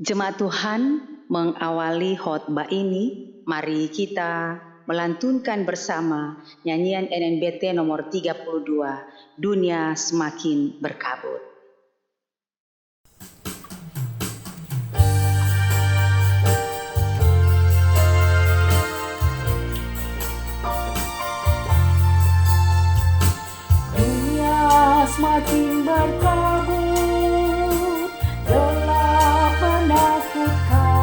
Jemaat Tuhan, mengawali khotbah ini, mari kita melantunkan bersama nyanyian NNBT nomor 32, Dunia Semakin Berkabut. Dunia semakin berkabut, gelap menakutkan,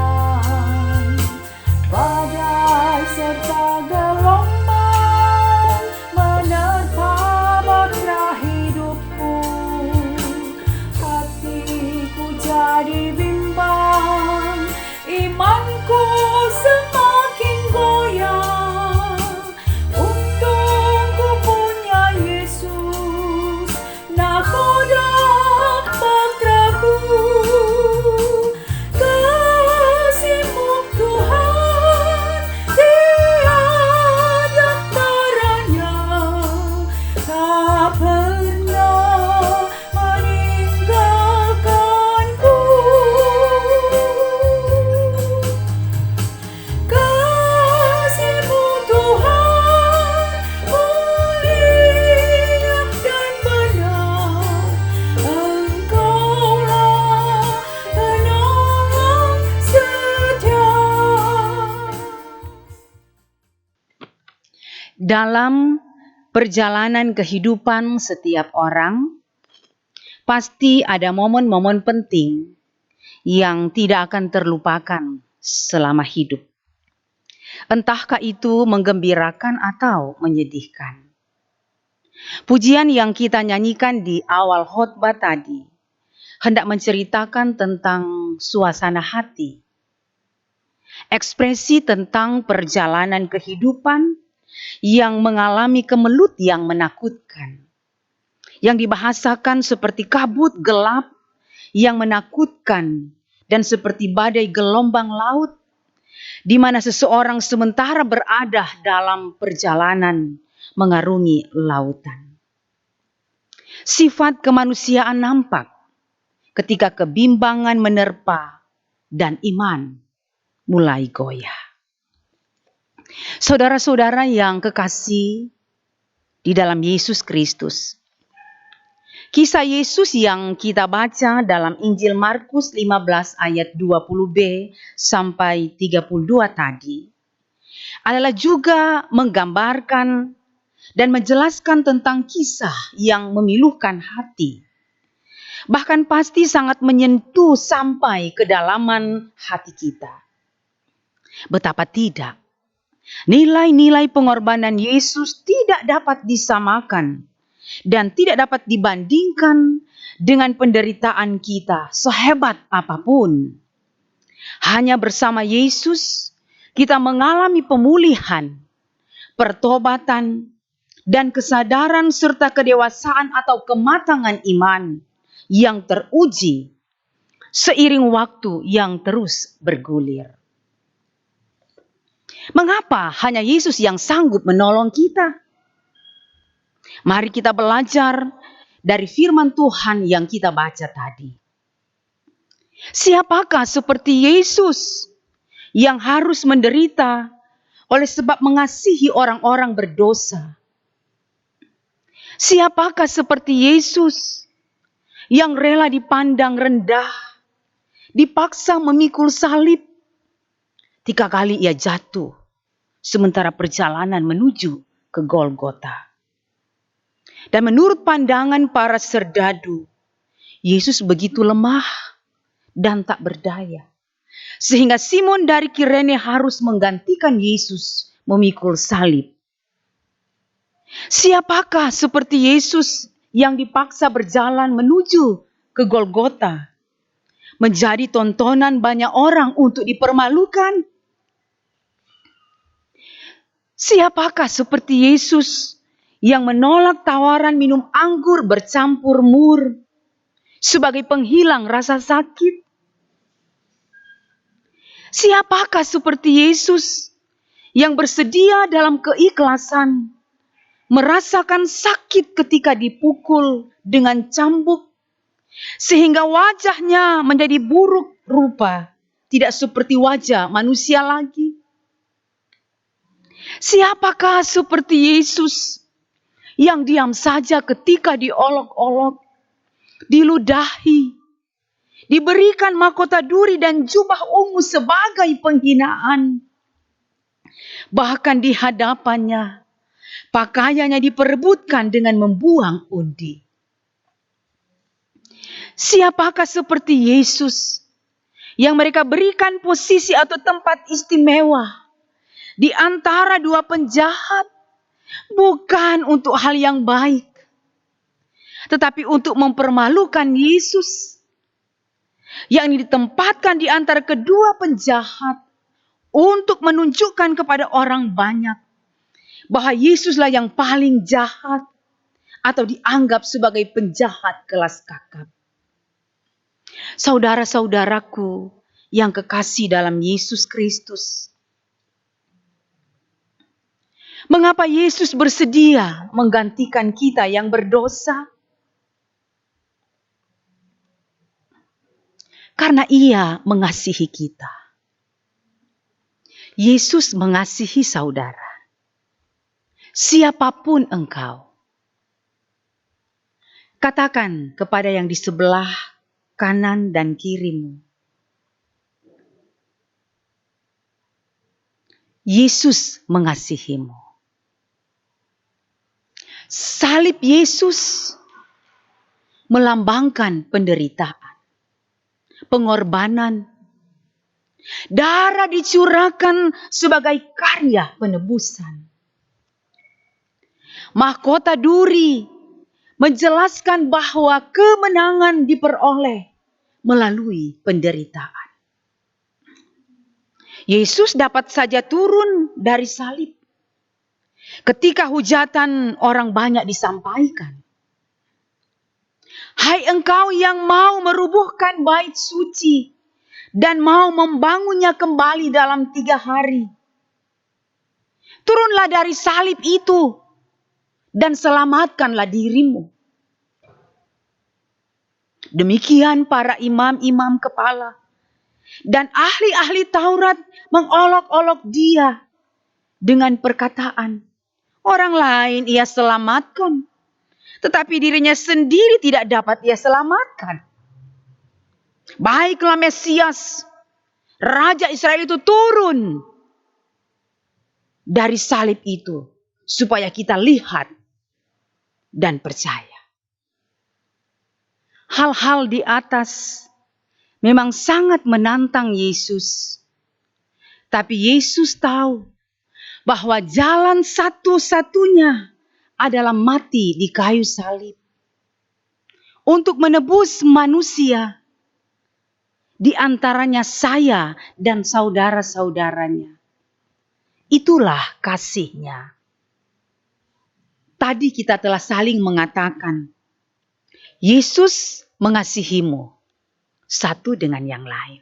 badai serta gelombang menerpa bahtera hidupku. Hatiku jadi bimbang, imanku semakin goyang. Untung ku punya Yesus, nakoda bahteraku. Kasih-Mu Tuhan tiada taranya, tak pernah meninggalkanku. Kasih-Mu Tuhan mulia dan benar, Engkaulah penolong setia. Dalam perjalanan kehidupan setiap orang, pasti ada momen-momen penting yang tidak akan terlupakan selama hidup. Entahkah itu menggembirakan atau menyedihkan. Pujian yang kita nyanyikan di awal khotbah tadi hendak menceritakan tentang suasana hati, ekspresi tentang perjalanan kehidupan yang mengalami kemelut yang menakutkan, yang dibahasakan seperti kabut gelap yang menakutkan dan seperti badai gelombang laut, di mana seseorang sementara berada dalam perjalanan mengarungi lautan. Sifat kemanusiaan nampak ketika kebimbangan menerpa dan iman mulai goyah. Saudara-saudara yang kekasih di dalam Yesus Kristus, kisah Yesus yang kita baca dalam Injil Markus 15 ayat 20b sampai 32 tadi adalah juga menggambarkan dan menjelaskan tentang kisah yang memilukan hati. Bahkan pasti sangat menyentuh sampai kedalaman hati kita. Betapa tidak, nilai-nilai pengorbanan Yesus tidak dapat disamakan dan tidak dapat dibandingkan dengan penderitaan kita sehebat apapun. Hanya bersama Yesus kita mengalami pemulihan, pertobatan, dan kesadaran serta kedewasaan atau kematangan iman yang teruji seiring waktu yang terus bergulir. Mengapa hanya Yesus yang sanggup menolong kita? Mari kita belajar dari firman Tuhan yang kita baca tadi. Siapakah seperti Yesus yang harus menderita oleh sebab mengasihi orang-orang berdosa? Siapakah seperti Yesus yang rela dipandang rendah, dipaksa memikul salib, 3 kali ia jatuh sementara perjalanan menuju ke Golgota. Dan menurut pandangan para serdadu, Yesus begitu lemah dan tak berdaya, sehingga Simon dari Kirene harus menggantikan Yesus memikul salib. Siapakah seperti Yesus yang dipaksa berjalan menuju ke Golgota, menjadi tontonan banyak orang untuk dipermalukan? Siapakah seperti Yesus yang menolak tawaran minum anggur bercampur mur sebagai penghilang rasa sakit? Siapakah seperti Yesus yang bersedia dalam keikhlasan merasakan sakit ketika dipukul dengan cambuk, sehingga wajahnya menjadi buruk rupa, tidak seperti wajah manusia lagi. Siapakah seperti Yesus yang diam saja ketika diolok-olok, diludahi, diberikan mahkota duri dan jubah ungu sebagai penghinaan. Bahkan di hadapannya, pakaiannya diperebutkan dengan membuang undi. Siapakah seperti Yesus yang mereka berikan posisi atau tempat istimewa di antara dua penjahat, bukan untuk hal yang baik, tetapi untuk mempermalukan Yesus yang ditempatkan di antara kedua penjahat untuk menunjukkan kepada orang banyak bahwa Yesuslah yang paling jahat atau dianggap sebagai penjahat kelas kakap. Saudara-saudaraku yang kekasih dalam Yesus Kristus, mengapa Yesus bersedia menggantikan kita yang berdosa? Karena Ia mengasihi kita. Yesus mengasihi saudara. Siapapun engkau. Katakan kepada yang di sebelah kanan dan kirimu, Yesus mengasihimu. Salib Yesus melambangkan penderitaan, pengorbanan. Darah dicurahkan sebagai karya penebusan. Mahkota duri menjelaskan bahwa kemenangan diperoleh melalui penderitaan. Yesus dapat saja turun dari salib ketika hujatan orang banyak disampaikan. Hai engkau yang mau merubuhkan bait suci dan mau membangunnya kembali dalam 3 hari. Turunlah dari salib itu dan selamatkanlah dirimu. Demikian para imam-imam kepala dan ahli-ahli Taurat mengolok-olok dia dengan perkataan, orang lain ia selamatkan, tetapi dirinya sendiri tidak dapat ia selamatkan. Baiklah Mesias, Raja Israel itu turun dari salib itu supaya kita lihat dan percaya. Hal-hal di atas memang sangat menantang Yesus. Tapi Yesus tahu bahwa jalan satu-satunya adalah mati di kayu salib. Untuk menebus manusia, di antaranya saya dan saudara-saudaranya. Itulah kasihnya. Tadi kita telah saling mengatakan, Yesus mengasihimu satu dengan yang lain.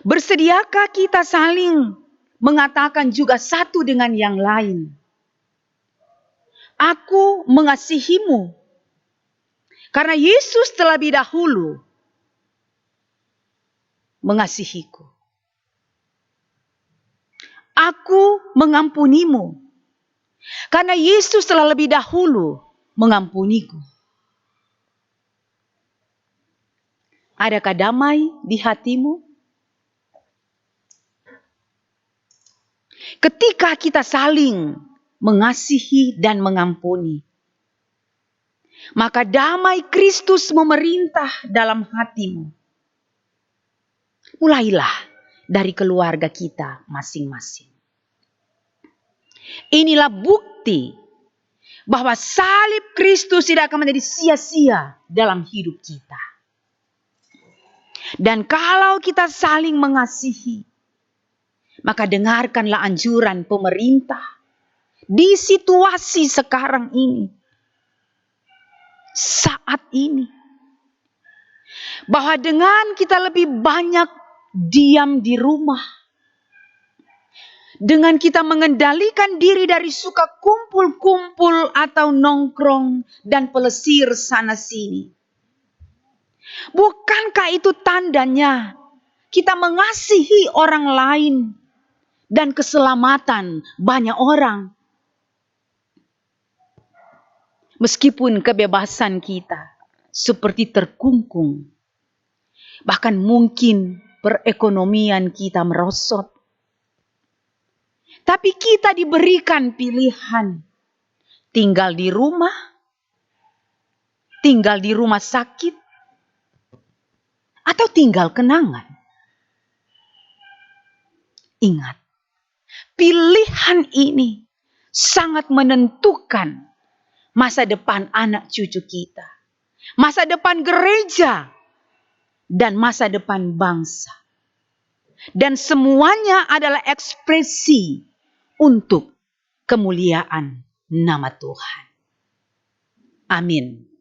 Bersediakah kita saling mengatakan juga satu dengan yang lain? Aku mengasihimu karena Yesus terlebih dahulu mengasihiku. Aku mengampunimu karena Yesus telah lebih dahulu mengampuniku. Adakah damai di hatimu? Ketika kita saling mengasihi dan mengampuni, maka damai Kristus memerintah dalam hatimu. Mulailah dari keluarga kita masing-masing. Inilah bukti bahwa salib Kristus tidak akan menjadi sia-sia dalam hidup kita. Dan kalau kita saling mengasihi, maka dengarkanlah anjuran pemerintah di situasi sekarang ini, saat ini. Bahwa dengan kita lebih banyak diam di rumah, dengan kita mengendalikan diri dari suka kumpul-kumpul atau nongkrong dan pelesir sana sini, Bukankah itu tandanya kita mengasihi orang lain dan keselamatan banyak orang? Meskipun kebebasan kita seperti terkungkung, bahkan mungkin perekonomian kita merosot, tapi kita diberikan pilihan tinggal di rumah sakit, atau tinggal kenangan. Ingat, pilihan ini sangat menentukan masa depan anak cucu kita, masa depan gereja, dan masa depan bangsa. Dan semuanya adalah ekspresi untuk kemuliaan nama Tuhan. Amin.